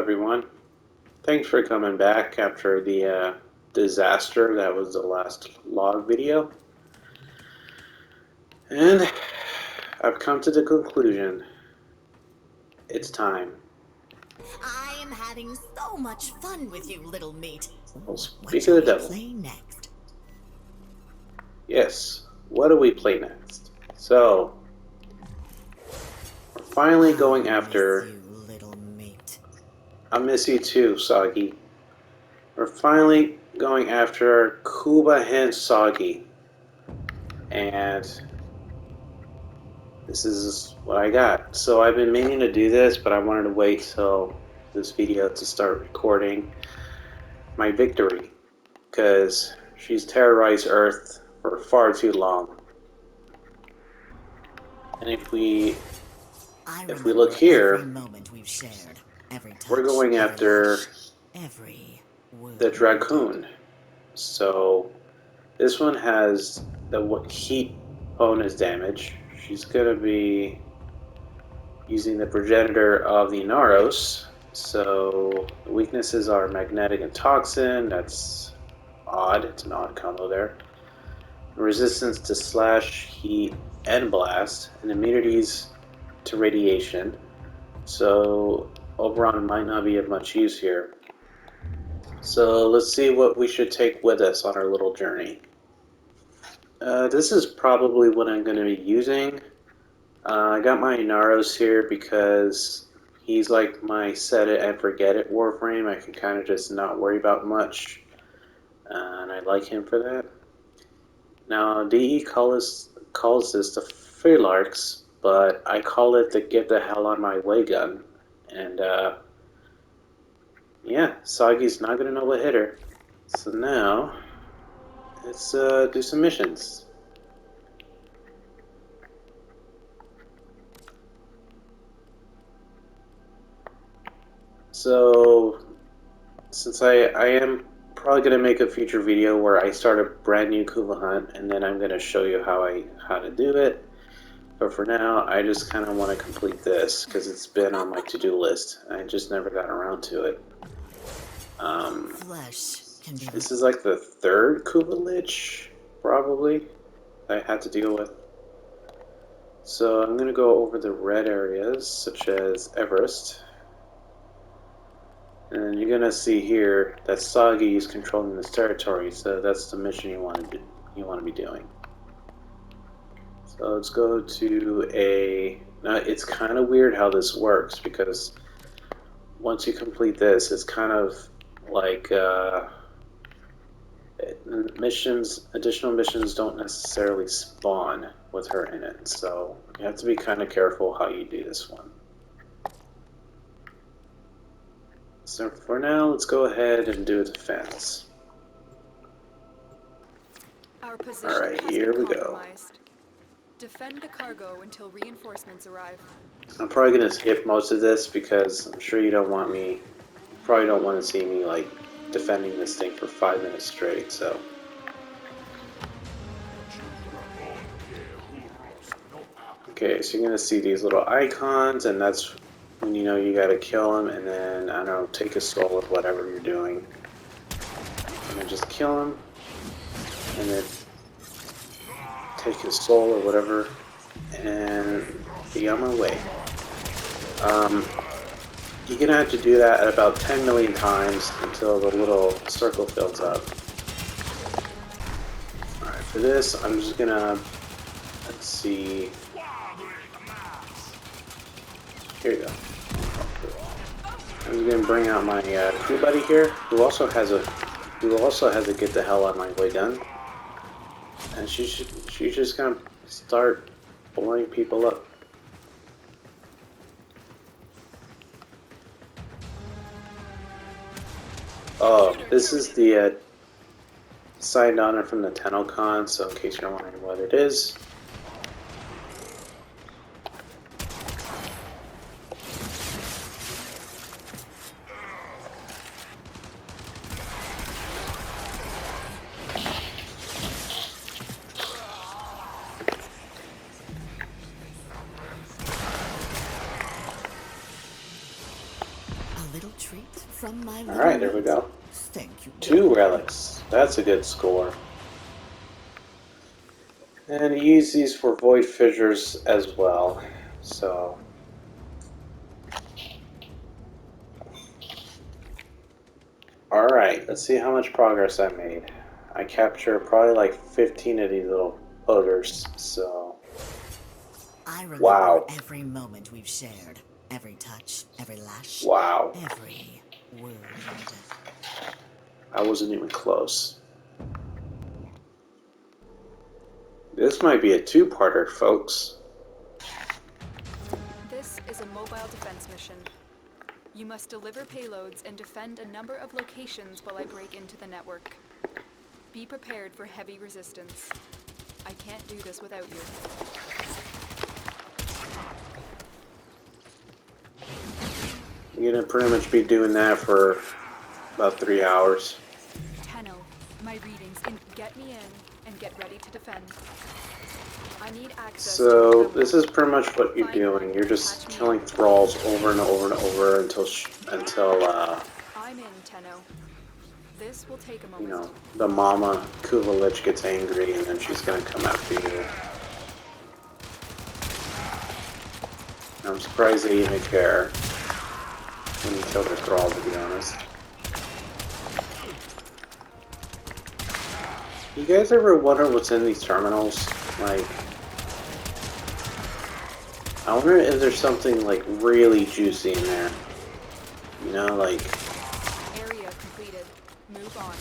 everyone. Thanks for coming back after the disaster that was the last log video. And I've come to the conclusion. It's time. I am having so much fun with you, little meat. We'll speak of the devil. Play next. Yes, what do we play next? So, we're finally going after... You, little meat. I miss you too, Soggy. We're finally going after Kuva and Soggy. And this is what I got. So I've been meaning to do this, but I wanted to wait till this video to start recording my victory, because she's terrorized Earth for far too long. And if we look here, every moment we've shared, every touch, we're going after every word. the Dragoon. So this one has the heat bonus damage. She's going to be using the progenitor of the Naros. So the weaknesses are magnetic and toxin. That's odd. It's an odd combo there. Resistance to slash, heat, and blast, and immunities to radiation. So Oberon might not be of much use here. So let's see what we should take with us on our little journey. This is probably what I'm going to be using. I got my Naros here because he's like my set it and forget it Warframe. I can kind of just not worry about much, and I like him for that. Now, DE calls this the Phalanx, but I call it the get the hell on my way gun. And yeah, Soggy's not going to know what hit her. So now, let's do some missions. So, since I am probably going to make a future video where I start a brand new Kuva hunt, and then I'm going to show you how to do it. But for now, I just kind of want to complete this because it's been on my to-do list. I just never got around to it. This is like the third Kuva Lich, probably, that I had to deal with. So I'm going to go over the red areas, such as Everest. And you're going to see here that Soggy is controlling this territory, so that's the mission you want to be doing. So let's go to a... Now, it's kind of weird how this works, because once you complete this, it's kind of like additional missions don't necessarily spawn with her in it, so you have to be kind of careful how you do this one. So for now, let's go ahead and do a defense. Alright, here we go. Defend the cargo until reinforcements arrive. I'm probably going to skip most of this because I'm sure you probably don't want to see me like defending this thing for 5 minutes straight, so. Okay, so you're going to see these little icons, and that's when you know you got to kill them, and then, I don't know, take a soul of whatever you're doing. And then just kill him, and then take his soul or whatever, and be on my way. You're going to have to do that about 10 million times until the little circle fills up. Alright, for this, I'm just going to, let's see, here we go. I'm just going to bring out my crew buddy here, who also has a get the hell out of my way gun. And she's just gonna start blowing people up. Oh, this is the signed honor from the TennoCon, so in case you're wondering what it is. A little treat from my little Alright, there we mate. go. Thank you. 2 relics. That's a good score. And you use these for void fissures as well. So alright, let's see how much progress I made. I captured probably like 15 of these little buggers, so I remember wow. every moment we've shared. Every touch, every lash, Wow. every wound. I wasn't even close. This might be a 2-parter, folks. This is a mobile defense mission. You must deliver payloads and defend a number of locations while I break into the network. Be prepared for heavy resistance. I can't do this without you. You're gonna pretty much be doing that for about 3 hours. Tenno, my readings, and get me in and get ready to defend. I need access So to this is pretty much what you're Find one doing. You're and just patch me killing in. thralls over and over and over until I'm in, Tenno. This will take a you moment. know, the mama Kuva Lich gets angry and then she's gonna come after you. I'm surprised they even care when you kill the thrall, to be honest. You guys ever wonder what's in these terminals? Like, I wonder if there's something like really juicy in there. You know, like Area completed. Move on.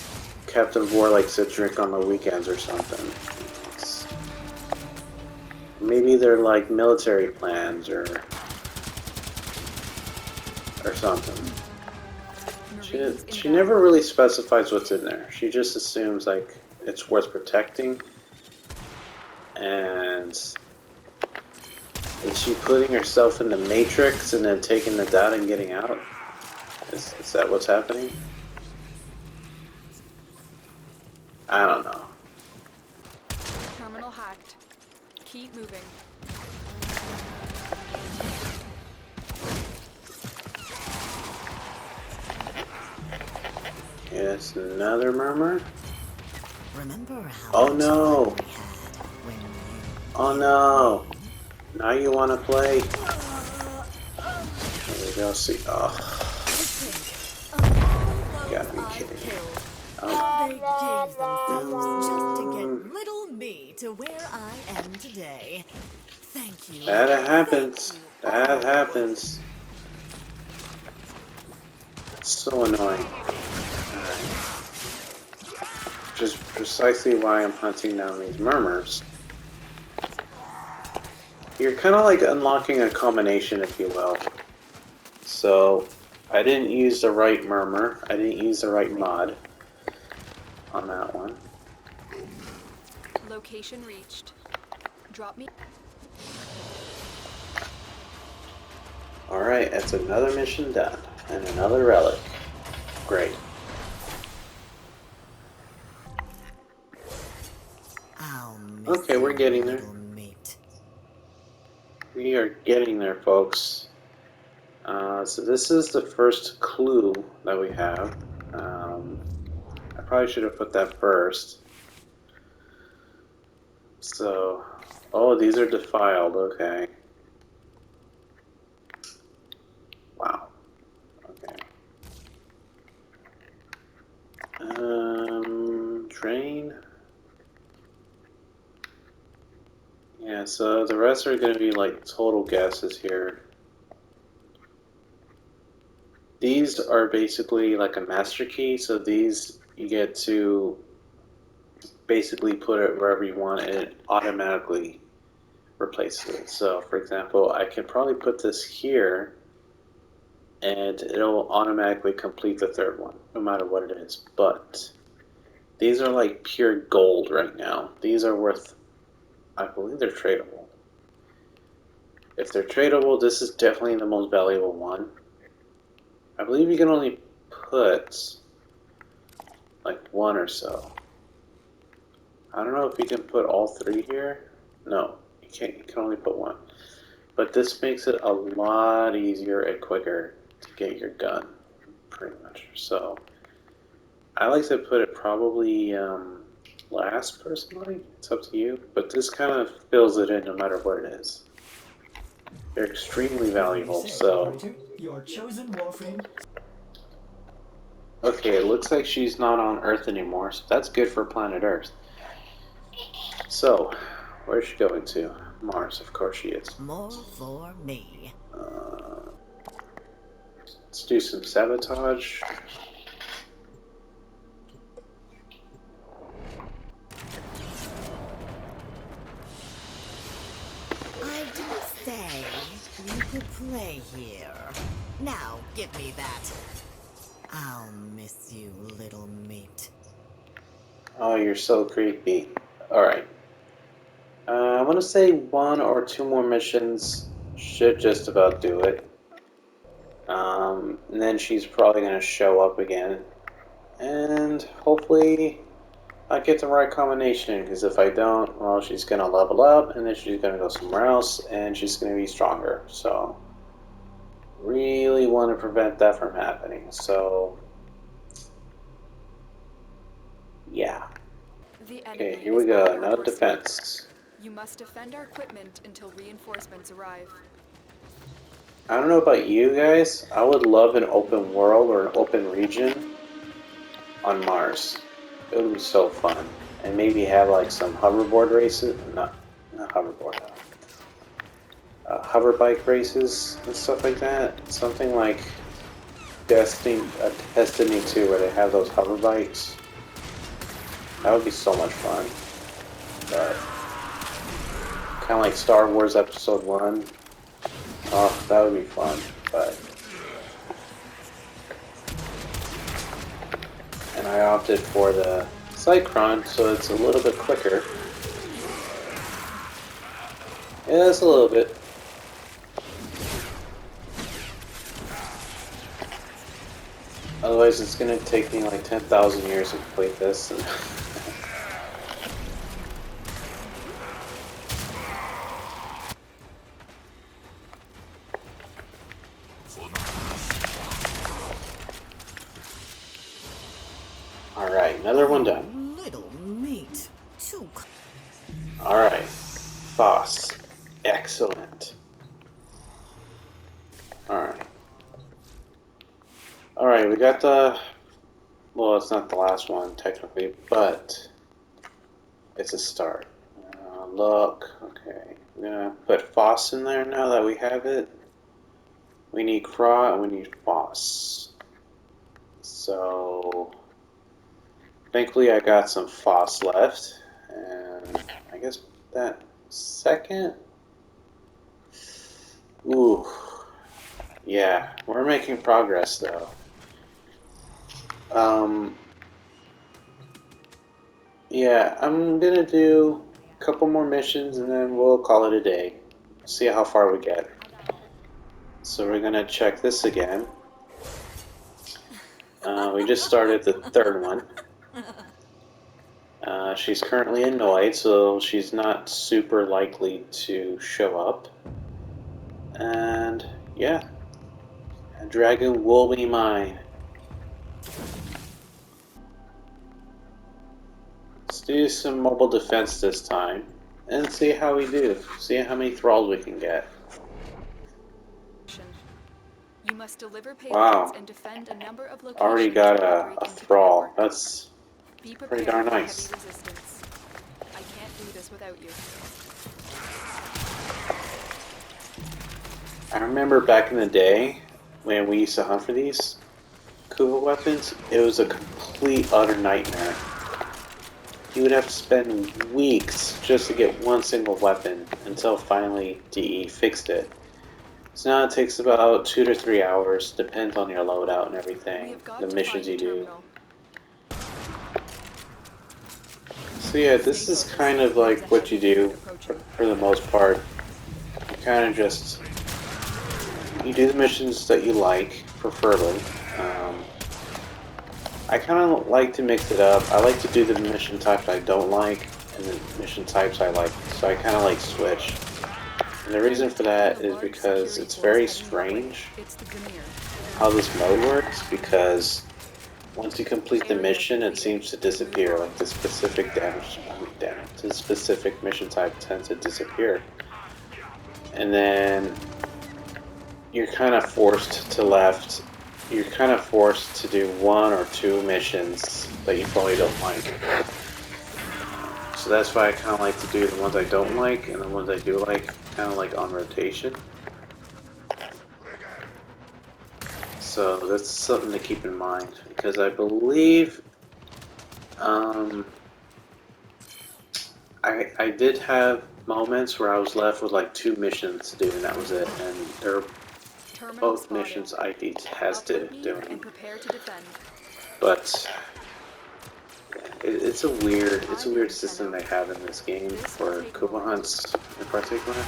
Captain Vor likes to drink on the weekends or something. Maybe they're like military plans or something. She never really specifies what's in there. She just assumes like it's worth protecting. And is she putting herself in the Matrix and then taking the data and getting out? Is that what's happening? I don't know. Terminal hacked. Keep moving. Yes, another murmur. Remember how Oh much no! fun we had when you... Oh no! Now you want to play? There we go. See, oh, you gotta be kidding. Oh. They gave themselves just to get little me to where I am today. Thank you. That happens. Thank you That all. happens. So annoying. Alright. Which is precisely why I'm hunting down these murmurs. You're kind of like unlocking a combination, if you will. So, I didn't use the right murmur. I didn't use the right mod on that one. Location reached. Drop me. Alright, that's another mission done. And another relic. Great. I'll miss Okay, we're you, getting there. little mate. We are getting there, folks. So this is the first clue that we have. I probably should have put that first. So, oh, these are defiled. Okay. Wow. Okay. Drain. Yeah, so the rest are going to be like total guesses here. These are basically like a master key, so these you get to basically put it wherever you want and it automatically replaces it. So, for example, I can probably put this here and it'll automatically complete the third one, no matter what it is. But these are like pure gold right now. These are worth, I believe they're tradable. If they're tradable, this is definitely the most valuable one. I believe you can only put like one or so. I don't know if you can put all three here. No, you can't. You can only put one. But this makes it a lot easier and quicker to get your gun. pretty much. So I like to put it probably last, personally. It's up to you, but this kind of fills it in no matter what it is. They're extremely valuable, so... Your chosen Warframe. Okay, it looks like she's not on Earth anymore, so that's good for planet Earth. So, where's she going to? Mars, of course she is. More for me. Let's do some sabotage. I do say you could play here. Now, give me that. I'll miss you, little meat. Oh, you're so creepy. Alright. I want to say 1 or 2 more missions should just about do it. And then she's probably going to show up again. And hopefully I get the right combination, because if I don't, well, she's going to level up, and then she's going to go somewhere else, and she's going to be stronger. So, really want to prevent that from happening. So, yeah. Okay, here we go. Now defense. You must defend our equipment until reinforcements arrive. I don't know about you guys. I would love an open world or an open region on Mars. It would be so fun. And maybe have like some hoverboard races. Not hoverboard. Hover bike races and stuff like that. Something like Destiny 2 where they have those hover bikes. That would be so much fun. But kind of like Star Wars Episode 1. Oh, that would be fun. But and I opted for the Cycron, so it's a little bit quicker. Yeah, it's a little bit. Otherwise, it's going to take me like 10,000 years to complete this. And Alright, another one done. Little meat. Too. Alright, Foss. Excellent. Alright. Alright, we got the... Well, it's not the last one, technically, but it's a start. Look, okay. I'm gonna put Foss in there now that we have it. We need Craw and we need Foss. So... Thankfully, I got some Foss left, and I guess that second... Ooh. Yeah, we're making progress, though. Yeah, I'm gonna do a couple more missions, and then we'll call it a day. See how far we get. So we're gonna check this again. We just started the third one. She's currently annoyed, so she's not super likely to show up. And yeah, a Dragoon will be mine. Let's do some mobile defense this time and see how we do. See how many thralls we can get. You must deliver payloads Wow. and defend a number of locations. Already got while a breaking into the thrall. network. That's Be pretty prepared darn for nice. heavy resistance. I can't do this without you. I remember back in the day when we used to hunt for these Kuva weapons, it was a complete utter nightmare. You would have to spend weeks just to get one single weapon until finally DE fixed it. So now it takes about 2 to 3 hours, depends on your loadout and We everything, have got the to missions find you the do. terminal. So yeah, this is kind of like what you do for the most part. You kind of just, you do the missions that you like, preferably. I kind of like to mix it up. I like to do the mission types I don't like, and the mission types I like. So I kind of like switch. And the reason for that is because it's very strange how this mode works, because once you complete the mission, it seems to disappear. Like the specific the specific mission type tends to disappear. And then you're kind of forced to do one or two missions that you probably don't like. So that's why I kind of like to do the ones I don't like, and the ones I do like, kind of like on rotation. So that's something to keep in mind, because I believe I did have moments where I was left with like 2 missions to do, and that was it. And they're both missions I detested doing. But it's a weird system they have in this game for Kuva hunts in particular.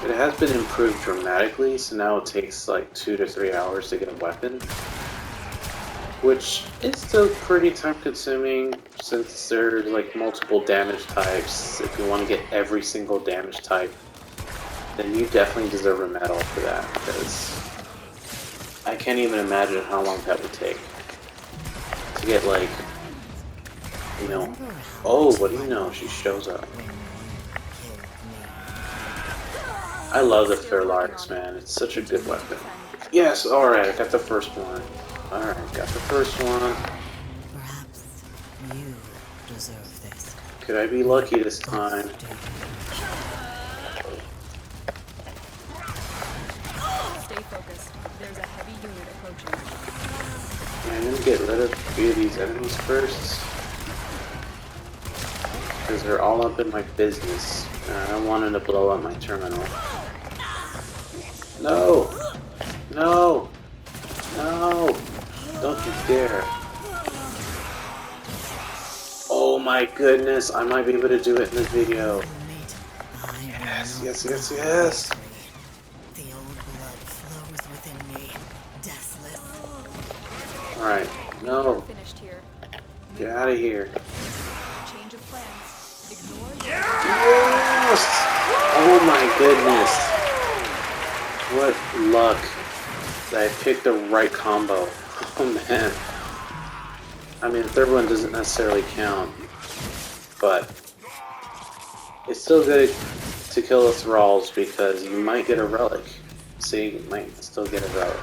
It has been improved dramatically, so now it takes like 2 to 3 hours to get a weapon, which is still pretty time consuming since there's like multiple damage types. If you want to get every single damage type, then you definitely deserve a medal for that, because I can't even imagine how long that would take to get, like, you know, oh, what do you know, she shows up. I love the Fairlarks, man, it's such a good weapon. Yes, alright, I got the first one. Alright, got the first one. Perhaps you deserve this. Could I be lucky this time? Stay focused. There's a heavy unit approaching. I'm gonna get rid of a few of these enemies first, because they're all up in my business, and I don't want them to blow up my terminal. No! No! No! Don't you dare! Oh my goodness, I might be able to do it in this video. Yes, yes, yes, yes! The old blood flows within me, deathless. Alright, no. Finished here. Get out of here. Change of plans. Ignore Yes! Oh my goodness. What luck that I picked the right combo. Oh man. I mean, the third one doesn't necessarily count, but it's still good to kill the thralls because you might get a relic. See, you might still get a relic.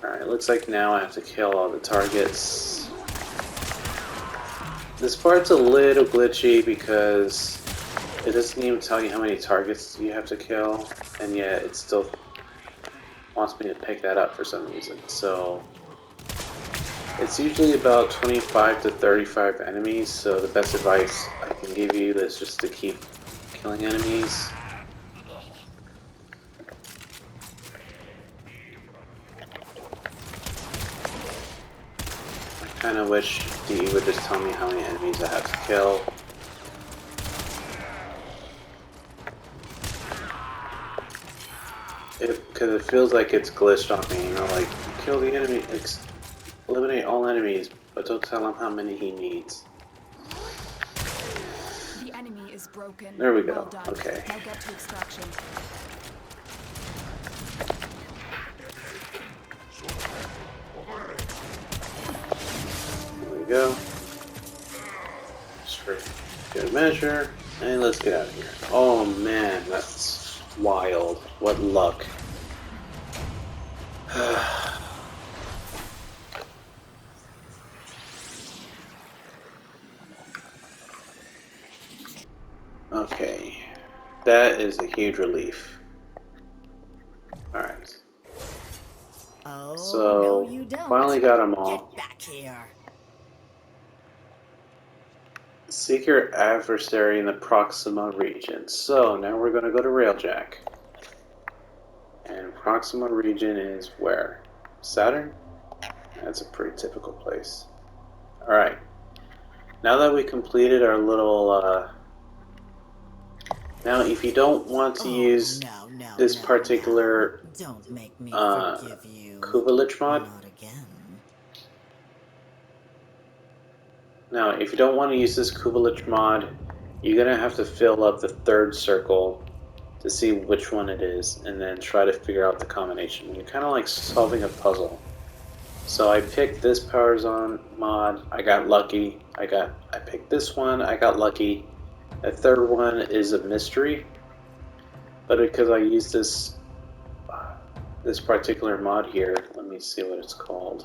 Alright, looks like now I have to kill all the targets. This part's a little glitchy because it doesn't even tell you how many targets you have to kill, and yet it still wants me to pick that up for some reason. So it's usually about 25 to 35 enemies, so the best advice I can give you is just to keep killing enemies. I kind of wish DE would just tell me how many enemies I have to kill. Because it feels like it's glitched on me, you know, like, kill the enemy, eliminate all enemies, but don't tell him how many he needs. The enemy is broken. There we go. Well done. Okay. Now get to extraction. There we go. Just for good measure, and let's get out of here. Oh man, that's wild. What luck. Okay, that is a huge relief. Alright. Oh, So, no, you don't. finally got them all. Get back here. Seek your adversary in the Proxima region. So, now we're going to go to Railjack. And Proxima region is where? Saturn? That's a pretty typical place. Alright. Now that we completed our little, now, if you don't want to use this particular Don't make me forgive you. Kuva mod, Not again. now, if you don't want to use this Kuva mod, You're gonna have to fill up the third circle to see which one it is, and then try to figure out the combination. You're kind of like solving a puzzle. So I picked this powers on mod. I got lucky. I picked this one. I got lucky. The third one is a mystery, but because I used this particular mod here, let me see what it's called.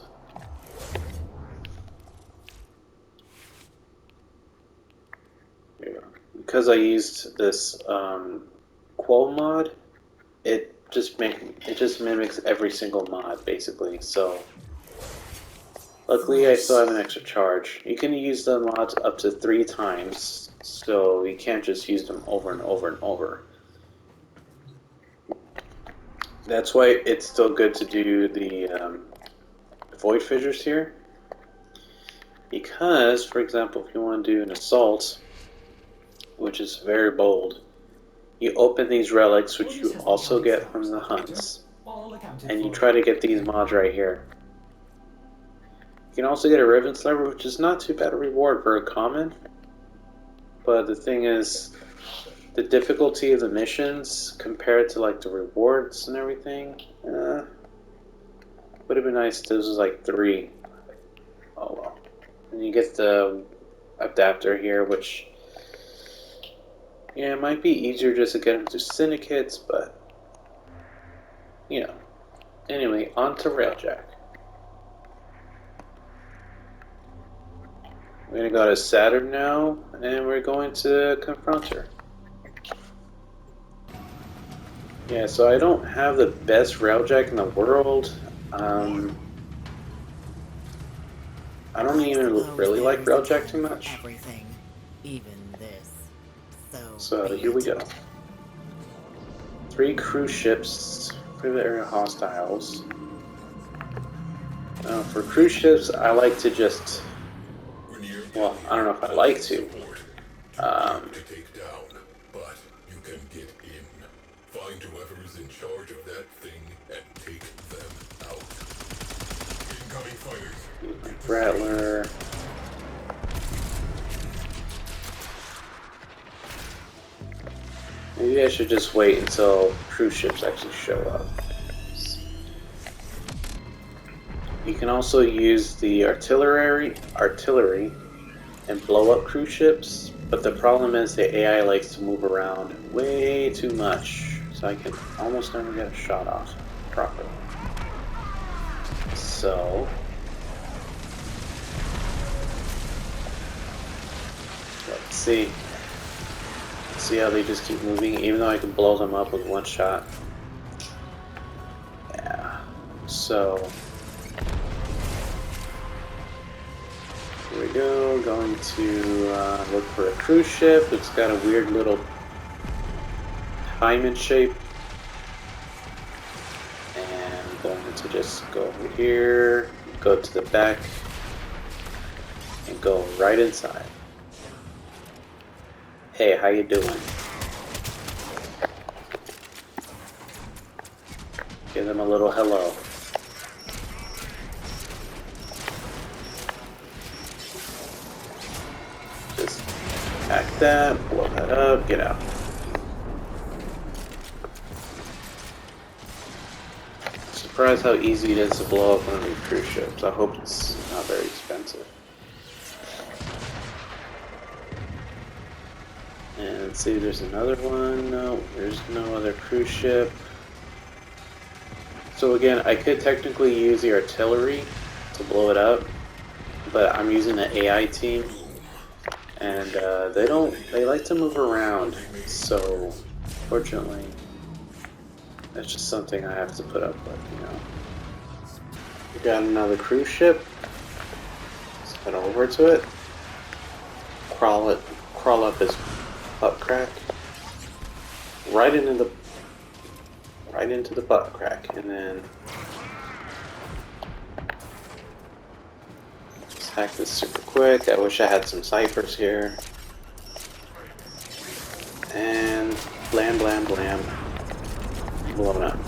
Here. Because I used this quo mod, it just mimics every single mod basically. So luckily I still have an extra charge. You can use the mods up to 3 times, so you can't just use them over and over and over. That's why it's still good to do the void fissures here. Because, for example, if you want to do an assault, which is very bold, you open these relics, which you also get from the hunts, and you try to get these mods right here. You can also get a Riven Sliver, which is not too bad a reward for a common, but the thing is, the difficulty of the missions compared to like the rewards and everything, would have been nice if this was like 3. Oh well. And you get the adapter here, which, yeah, it might be easier just to get into syndicates, but, you know. Anyway, on to Railjack. We're going to go to Saturn now, and we're going to confront her. Yeah, so I don't have the best Railjack in the world. I don't even really like Railjack too much. Everything, even this. So here we go. 3 cruise ships for the area hostiles. For cruise ships, I like to just, well, I don't know if I like to. Take down, but you can get in. Find whoever is in charge of that thing and take them out. Incoming fighters. Rattler. Maybe I should just wait until cruise ships actually show up. You can also use the artillery and blow up cruise ships, but the problem is the AI likes to move around way too much, so I can almost never get a shot off properly. So let's see. See how they just keep moving, even though I can blow them up with 1 shot. Yeah. So here we go. Going to look for a cruise ship. It's got a weird little diamond shape. And going to just go over here, go to the back, and go right inside. Hey, how you doing? Give them a little hello. Just hack that, blow that up, get out. Surprised how easy it is to blow up one of these cruise ships. I hope it's not very expensive. And let's see, there's another one. No, there's no other cruise ship. So again, I could technically use the artillery to blow it up, but I'm using the AI team, and they like to move around, so fortunately, that's just something I have to put up with, you know. We got another cruise ship. Let's head over to it. Crawl up his butt crack. Right into the butt crack, and then just hack this super quick. I wish I had some ciphers here. And blam blam blam. Blown up.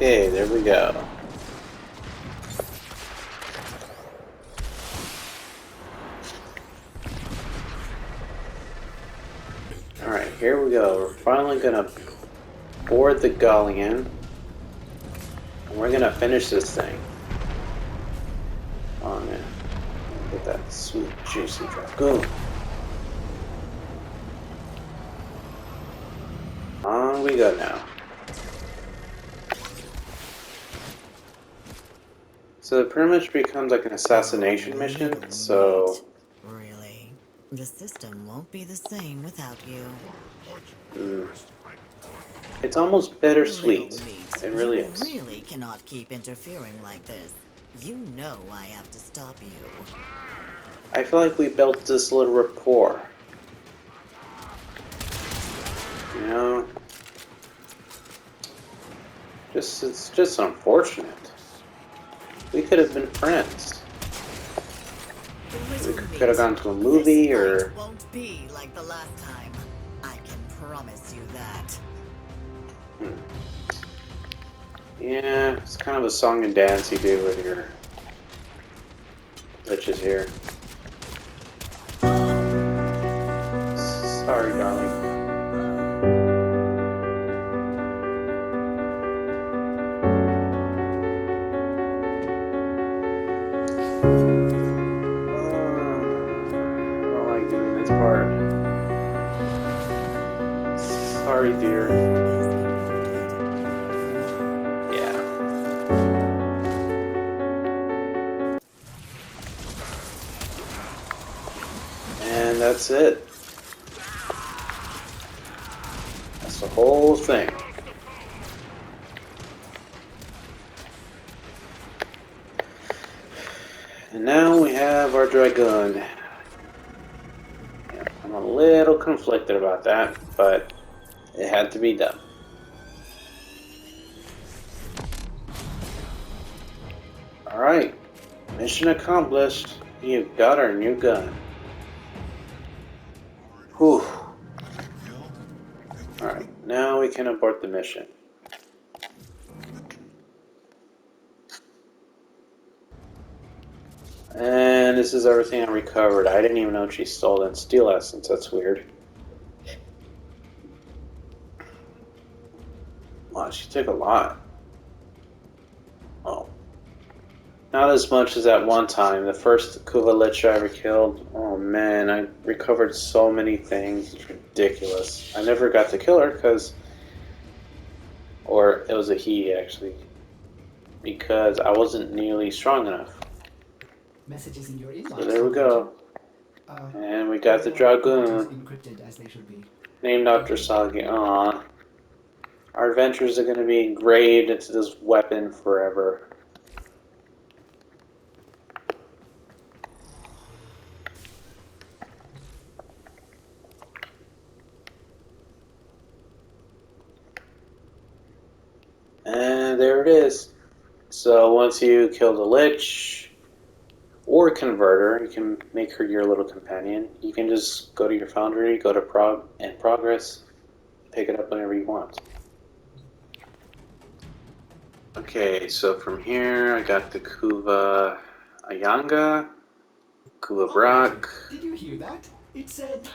Okay, there we go. Alright, here we go. We're finally gonna board the galleon. And we're gonna finish this thing. Oh man. Get that sweet, juicy Dragoon. On we go now. So it pretty much becomes like an assassination mission, so... Really? The system won't be the same without you. It's almost bittersweet. Little meat, It really you is. really cannot keep interfering like this. You know I have to stop you. I feel like we built this little rapport. You know? It's just unfortunate. We could have been friends. We could have gone to a movie This or... fight won't be like the last time. I can promise you that. Yeah, it's kind of a song and dance you do with your bitches here. Sorry, darling. I don't like doing this part. Sorry, dear. Yeah. And that's it. That's the whole thing. And now we have our Dragoon. Yeah, I'm a little conflicted about that, but it had to be done. Alright, mission accomplished. You've got our new gun. Whew. Alright, now we can abort the mission. And this is everything I recovered. I didn't even know she stole that steel essence. That's weird. Wow, she took a lot. Oh. Not as much as at one time. The first Kuva Lich I ever killed. Oh man, I recovered so many things. It's ridiculous. I never got to kill her because... Or it was a he actually. Because I wasn't nearly strong enough. Messages in your inbox. So there we go. And we got the Dragoon. Encrypted as they should be. Named after Sagi. Aww. Our adventures are going to be engraved into this weapon forever. And there it is. So once you kill the Lich or Converter, you can make her your little companion. You can just go to your foundry, go to progress, pick it up whenever you want. Okay, so from here I got the Kuva Ayanga, Kuva Brock. Did you hear that? It said.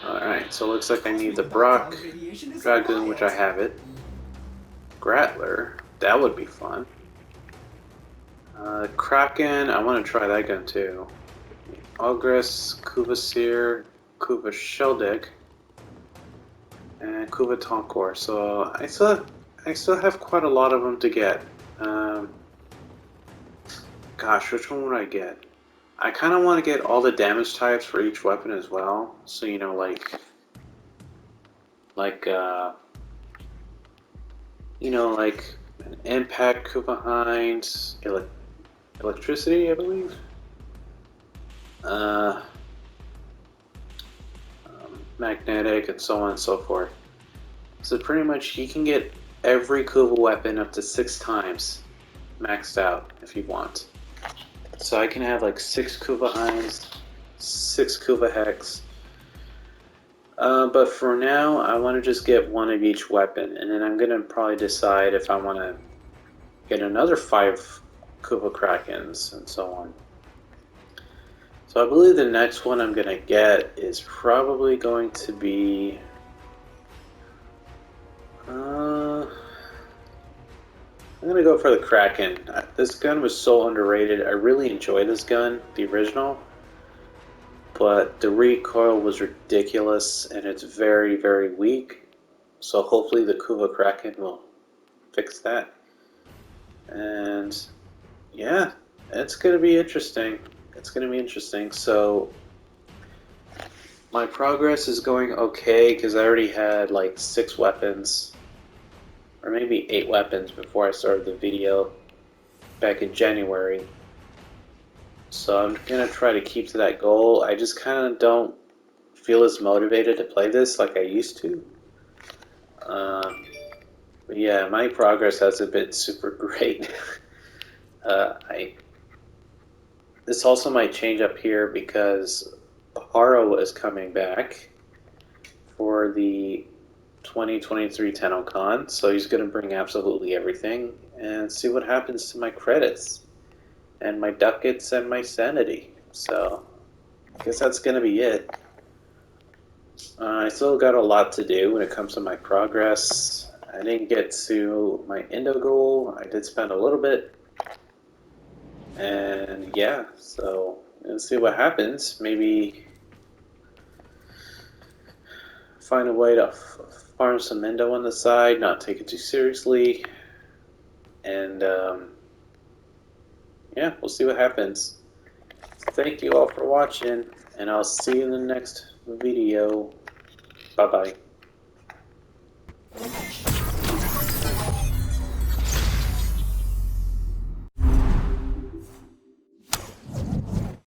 Alright, so it looks like I need the Brock Dragoon, which I have it. Grattler, that would be fun. Kraken, I want to try that gun too. Ogress, Kuva Seer, Kuva Sheldick, and Kuva Tonkor. So I still have quite a lot of them to get. Gosh, which one would I get? I kind of want to get all the damage types for each weapon as well. So you know, like an impact, Kuva Hinds, electricity, I believe. Magnetic, and so on and so forth. So pretty much you can get every Kuva weapon up to 6 times maxed out if you want. So I can have like 6 Kuva Hinds, 6 Kuva Hex, But for now, I want to just get one of each weapon, and then I'm going to probably decide if I want to get another 5 Kuva Krakens and so on. So I believe the next one I'm going to get is probably going to be... I'm going to go for the Kraken. This gun was so underrated. I really enjoy this gun, the original. But the recoil was ridiculous, and it's very, very weak. So hopefully the Kuva Kraken will fix that. And yeah, it's going to be interesting. It's going to be interesting. So my progress is going okay because I already had like 6 weapons, or maybe 8 weapons before I started the video back in January. So I'm going to try to keep to that goal. I just kind of don't feel as motivated to play this like I used to. But yeah, my progress hasn't been super great. This also might change up here because Haro is coming back for the 2023 TennoCon, so he's going to bring absolutely everything and see what happens to my credits and my ducats and my sanity. So I guess that's going to be it. I still got a lot to do when it comes to my progress. I didn't get to my Indo goal. I did spend a little bit. And yeah, so let's see what happens. Maybe find a way to farm some Indo on the side, not take it too seriously. And yeah, we'll see what happens. Thank you all for watching, and I'll see you in the next video. Bye-bye.